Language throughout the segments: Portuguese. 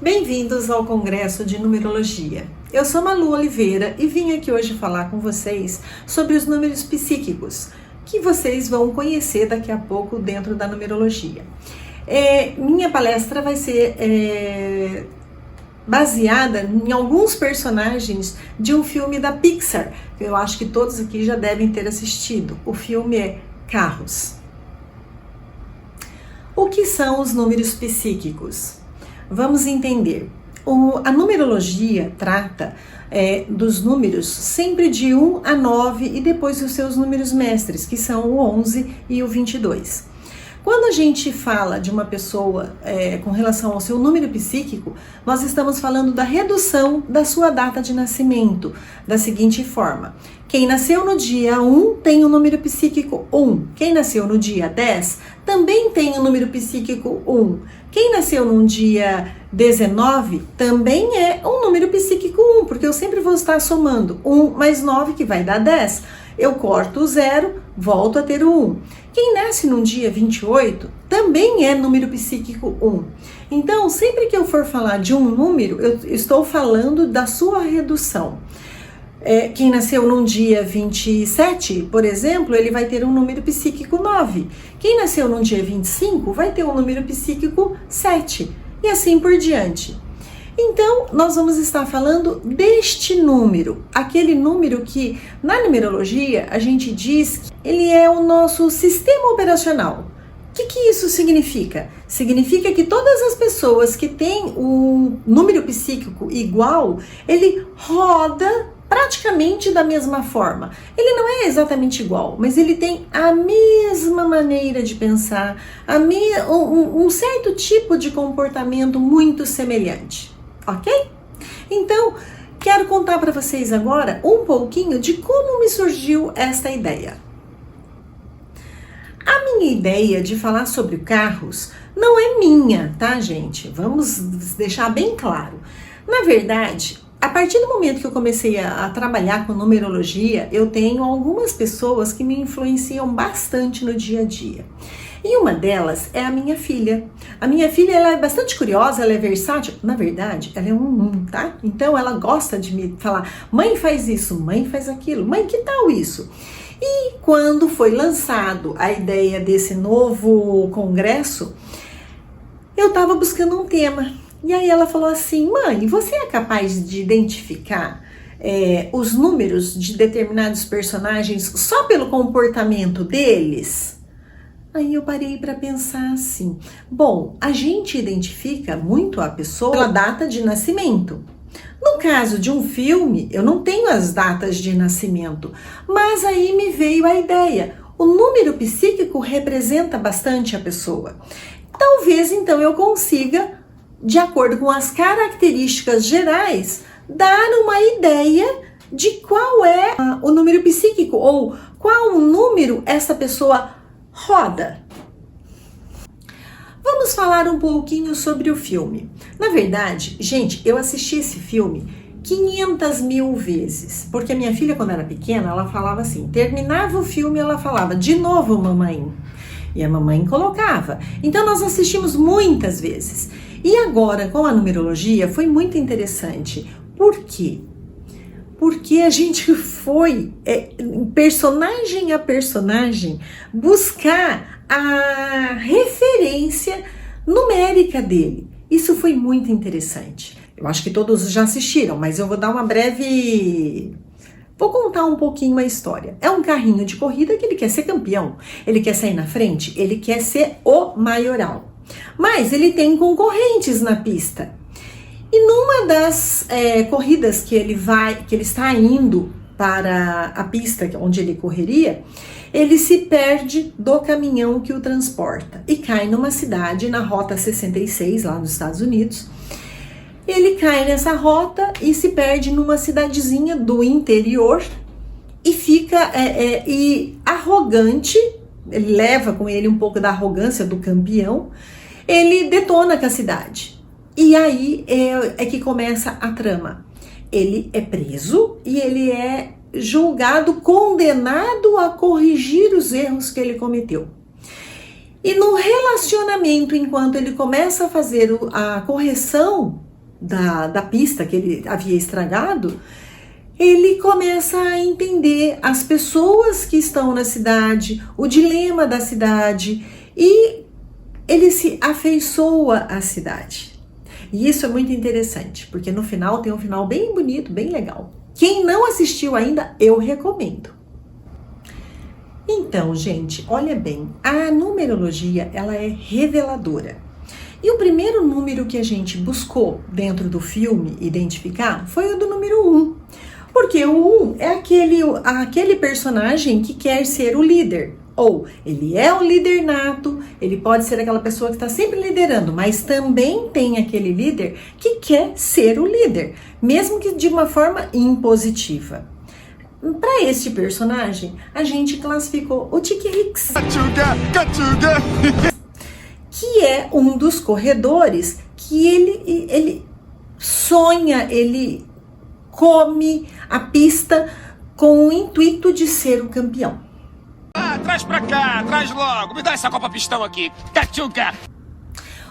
Bem-vindos ao Congresso de Numerologia. Eu sou Malu Oliveira e vim aqui hoje falar com vocês sobre os números psíquicos, que vocês vão conhecer daqui a pouco dentro da numerologia. Minha palestra vai ser baseada em alguns personagens de um filme da Pixar, que eu acho que todos aqui já devem ter assistido. O filme é Carros. O que são os números psíquicos? Vamos entender. A numerologia trata dos números sempre de 1 a 9 e depois os seus números mestres, que são o 11 e o 22. Quando a gente fala de uma pessoa com relação ao seu número psíquico, nós estamos falando da redução da sua data de nascimento, da seguinte forma: quem nasceu no dia 1 tem o número psíquico 1, quem nasceu no dia 10 também tem o número psíquico 1, quem nasceu no dia 19 também é um número psíquico 1, porque eu sempre vou estar somando 1 mais 9, que vai dar 10. Eu corto o 0, volto a ter o 1. Quem nasce no dia 28 também é número psíquico 1. Então, sempre que eu for falar de um número, eu estou falando da sua redução. Quem nasceu num dia 27, por exemplo, ele vai ter um número psíquico 9. Quem nasceu num dia 25 vai ter um número psíquico 7. E assim por diante. Então, nós vamos estar falando deste número, aquele número que na numerologia a gente diz que ele é o nosso sistema operacional. O que isso significa? Significa que todas as pessoas que têm um número psíquico igual, ele roda praticamente da mesma forma. Ele não é exatamente igual, mas ele tem a mesma maneira de pensar, um certo tipo de comportamento muito semelhante. Ok? Então, quero contar para vocês agora um pouquinho de como me surgiu esta ideia. A minha ideia de falar sobre carros não é minha, tá, gente? Vamos deixar bem claro. Na verdade, a partir do momento que eu comecei a trabalhar com numerologia, eu tenho algumas pessoas que me influenciam bastante no dia a dia. E uma delas é a minha filha. A minha filha, ela é bastante curiosa, ela é versátil. Na verdade, ela é um, tá? Então, ela gosta de me falar: mãe, faz isso, mãe, faz aquilo, mãe, que tal isso? E quando foi lançado a ideia desse novo congresso, eu estava buscando um tema. E aí ela falou assim: mãe, você é capaz de identificar os números de determinados personagens só pelo comportamento deles? Aí eu parei para pensar assim: bom, a gente identifica muito a pessoa pela data de nascimento. No caso de um filme, eu não tenho as datas de nascimento, mas aí me veio a ideia: o número psíquico representa bastante a pessoa. Talvez então eu consiga, de acordo com as características gerais, dar uma ideia de qual é o número psíquico ou qual número essa pessoa roda. Vamos falar um pouquinho sobre o filme. Na verdade, gente, eu assisti esse filme 500 mil vezes, porque a minha filha, quando era pequena, ela falava assim, terminava o filme, ela falava: de novo, mamãe. E a mamãe colocava. Então nós assistimos muitas vezes. E agora, com a numerologia, foi muito interessante. Por quê? Porque a gente foi, personagem a personagem, buscar a referência numérica dele. Isso foi muito interessante. Eu acho que todos já assistiram, mas eu vou dar uma breve... Vou contar um pouquinho a história. É um carrinho de corrida que ele quer ser campeão. Ele quer sair na frente, ele quer ser o maioral. Mas ele tem concorrentes na pista. E numa das corridas que ele está indo para a pista onde ele correria, ele se perde do caminhão que o transporta e cai numa cidade na Rota 66, lá nos Estados Unidos. Ele cai nessa rota e se perde numa cidadezinha do interior e fica arrogante. Ele leva com ele um pouco da arrogância do campeão. Ele detona com a cidade. E aí é que começa a trama. Ele é preso e ele é julgado, condenado a corrigir os erros que ele cometeu. E no relacionamento, enquanto ele começa a fazer a correção da pista que ele havia estragado, ele começa a entender as pessoas que estão na cidade, o dilema da cidade, e ele se afeiçoa à cidade. E isso é muito interessante, porque no final tem um final bem bonito, bem legal. Quem não assistiu ainda, eu recomendo. Então, gente, olha bem, a numerologia, ela é reveladora. E o primeiro número que a gente buscou dentro do filme identificar foi o do número 1. Porque o 1 é aquele personagem que quer ser o líder. Ou ele é o líder nato, ele pode ser aquela pessoa que está sempre liderando, mas também tem aquele líder que quer ser o líder, mesmo que de uma forma impositiva. Para este personagem, a gente classificou o Tic Hicks, que é um dos corredores que ele sonha, ele come a pista com o intuito de ser o campeão. Traz pra cá, traz logo, me dá essa Copa Pistão aqui, cachuca!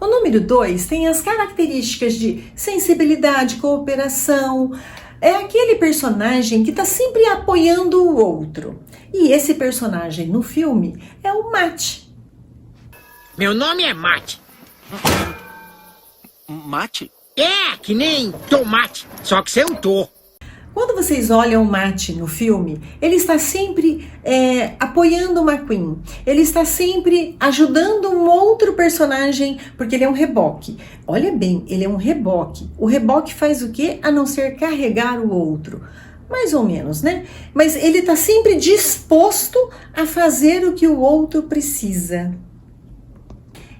O número 2 tem as características de sensibilidade, cooperação. É aquele personagem que está sempre apoiando o outro. E esse personagem no filme é o Mate. Meu nome é Mate. Mate? É, que nem tomate, só que você untou. Quando vocês olham o Mate no filme, ele está sempre apoiando o McQueen. Ele está sempre ajudando um outro personagem, porque ele é um reboque. Olha bem, ele é um reboque. O reboque faz o quê? A não ser carregar o outro. Mais ou menos, né? Mas ele está sempre disposto a fazer o que o outro precisa.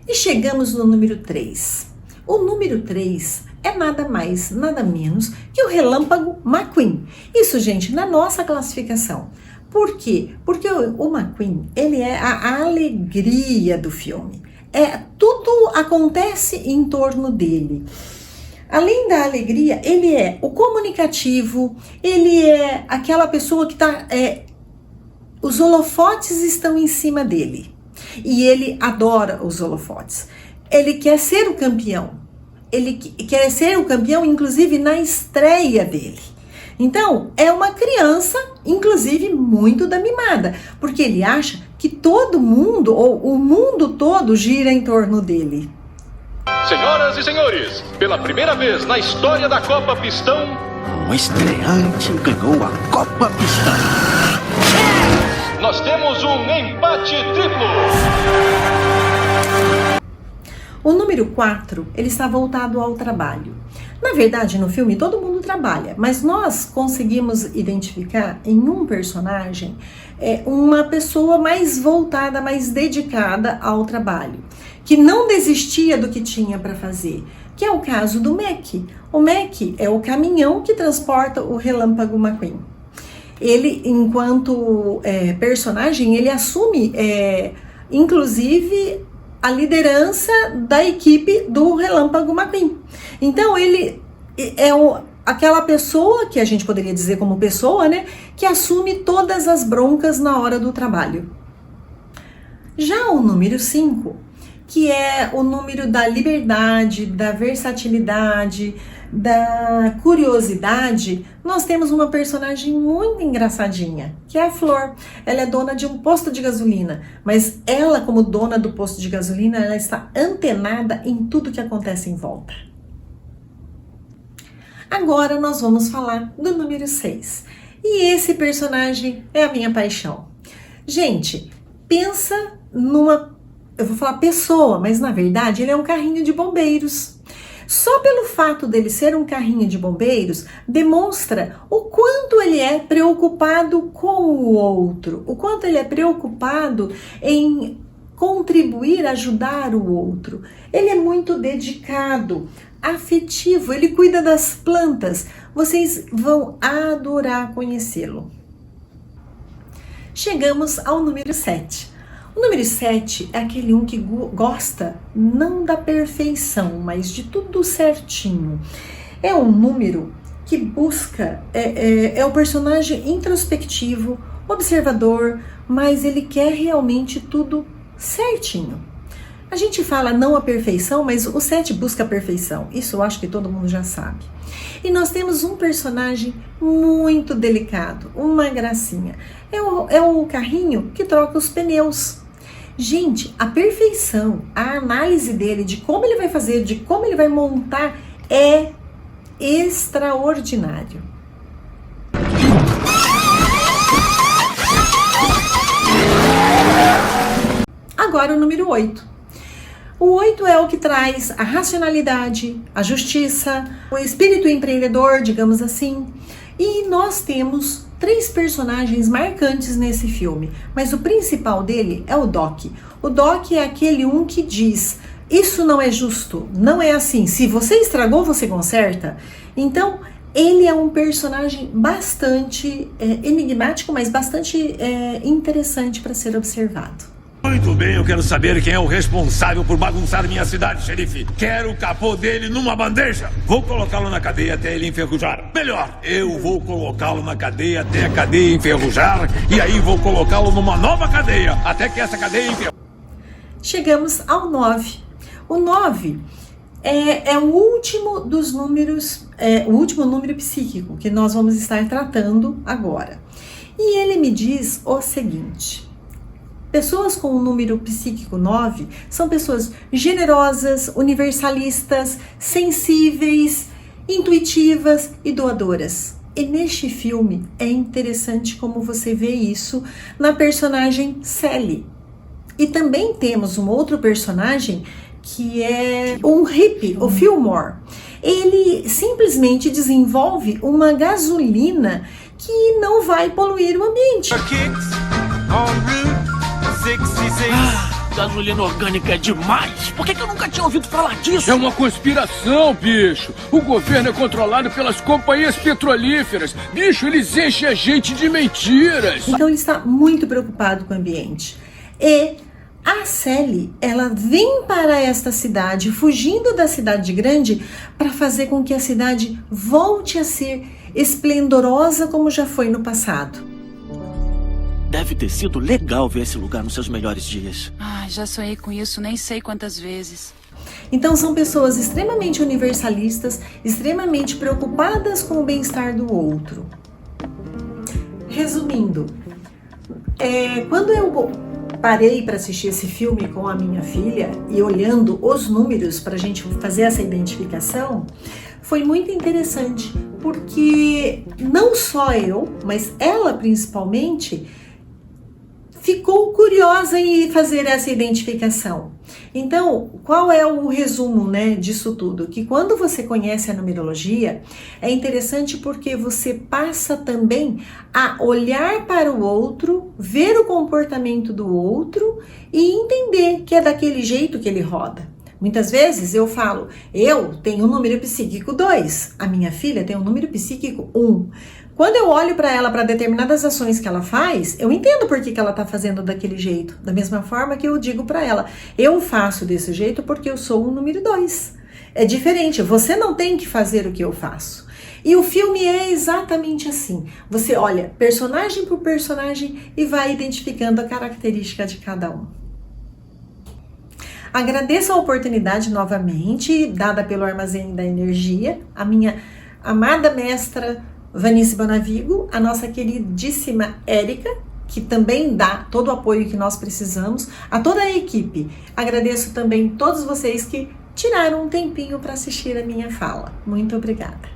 E chegamos no número 3. O número 3 é nada mais, nada menos que o Relâmpago McQueen. Isso, gente, na nossa classificação. Por quê? Porque o McQueen, ele é a alegria do filme. Tudo acontece em torno dele. Além da alegria, ele é o comunicativo, ele é aquela pessoa que os holofotes estão em cima dele. E ele adora os holofotes. Ele quer ser o campeão. Ele quer ser o campeão, inclusive, na estreia dele. Então, é uma criança, inclusive, muito da mimada, porque ele acha que todo mundo, ou o mundo todo, gira em torno dele. Senhoras e senhores, pela primeira vez na história da Copa Pistão, Um estreante ganhou a Copa Pistão. nós temos um empate triplo. O número 4, ele está voltado ao trabalho. Na verdade, no filme todo mundo trabalha, mas nós conseguimos identificar em um personagem uma pessoa mais voltada, mais dedicada ao trabalho, que não desistia do que tinha para fazer, que é o caso do Mac. O Mac é o caminhão que transporta o Relâmpago McQueen. Ele, enquanto personagem, ele assume, inclusive, a liderança da equipe do Relâmpago McQueen. Então, ele é aquela pessoa, que a gente poderia dizer como pessoa, né, que assume todas as broncas na hora do trabalho. Já o número 5, que é o número da liberdade, da versatilidade, da curiosidade, nós temos uma personagem muito engraçadinha, que é a Flor. Ela é dona de um posto de gasolina, mas ela, como dona do posto de gasolina, ela está antenada em tudo que acontece em volta. Agora nós vamos falar do número 6. E esse personagem é a minha paixão. Gente, pensa eu vou falar pessoa, mas na verdade ele é um carrinho de bombeiros. Só pelo fato dele ser um carrinho de bombeiros, demonstra o quanto ele é preocupado com o outro, o quanto ele é preocupado em contribuir, ajudar o outro. Ele é muito dedicado, afetivo, ele cuida das plantas. Vocês vão adorar conhecê-lo. Chegamos ao número 7. O número 7 é aquele que gosta não da perfeição, mas de tudo certinho. É um número que busca, é o personagem introspectivo, observador, mas ele quer realmente tudo certinho. A gente fala não a perfeição, mas o 7 busca a perfeição. Isso eu acho que todo mundo já sabe. E nós temos um personagem muito delicado, uma gracinha. É o carrinho que troca os pneus. Gente, a perfeição, a análise dele, de como ele vai fazer, de como ele vai montar, é extraordinário. Agora o número 8. O 8 é o que traz a racionalidade, a justiça, o espírito empreendedor, digamos assim. E nós temos 3 personagens marcantes nesse filme, mas o principal dele é o Doc. O Doc é aquele que diz: isso não é justo, não é assim, se você estragou, você conserta. Então, ele é um personagem bastante enigmático, mas bastante interessante para ser observado. Muito bem, eu quero saber quem é o responsável por bagunçar minha cidade, xerife. Quero o capô dele numa bandeja. Vou colocá-lo na cadeia até ele enferrujar. Melhor, eu vou colocá-lo na cadeia até a cadeia enferrujar. E aí vou colocá-lo numa nova cadeia até que essa cadeia enferrujar. Chegamos ao 9. O 9 é o último dos números, o último número psíquico que nós vamos estar tratando agora. E ele me diz o seguinte: pessoas com o número psíquico 9 são pessoas generosas, universalistas, sensíveis, intuitivas e doadoras. E neste filme é interessante como você vê isso na personagem Sally. E também temos um outro personagem que é um hippie, o Fillmore. Ele simplesmente desenvolve uma gasolina que não vai poluir o ambiente. Gasolina orgânica é demais. Por que eu nunca tinha ouvido falar disso? É uma conspiração, bicho. O governo é controlado pelas companhias petrolíferas. Bicho, eles enchem a gente de mentiras. Então ele está muito preocupado com o ambiente. E a Sally, ela vem para esta cidade, fugindo da cidade grande, para fazer com que a cidade volte a ser esplendorosa como já foi no passado. Deve ter sido legal ver esse lugar nos seus melhores dias. Ai, já sonhei com isso, nem sei quantas vezes. Então são pessoas extremamente universalistas, extremamente preocupadas com o bem-estar do outro. Resumindo, quando eu parei para assistir esse filme com a minha filha e olhando os números para a gente fazer essa identificação, foi muito interessante, porque não só eu, mas ela principalmente, ficou curiosa em fazer essa identificação. Então, qual é o resumo, disso tudo? Que quando você conhece a numerologia, é interessante porque você passa também a olhar para o outro, ver o comportamento do outro e entender que é daquele jeito que ele roda. Muitas vezes eu falo, eu tenho um número psíquico 2, a minha filha tem um número psíquico 1. Quando eu olho para ela, para determinadas ações que ela faz, eu entendo por que ela está fazendo daquele jeito. Da mesma forma que eu digo para ela, eu faço desse jeito porque eu sou o número 2. É diferente, você não tem que fazer o que eu faço. E o filme é exatamente assim. Você olha personagem por personagem e vai identificando a característica de cada um. Agradeço a oportunidade novamente, dada pelo Armazém da Energia, a minha amada mestra Vanice Bonavigo, a nossa queridíssima Érica, que também dá todo o apoio que nós precisamos, a toda a equipe. Agradeço também todos vocês que tiraram um tempinho para assistir a minha fala. Muito obrigada.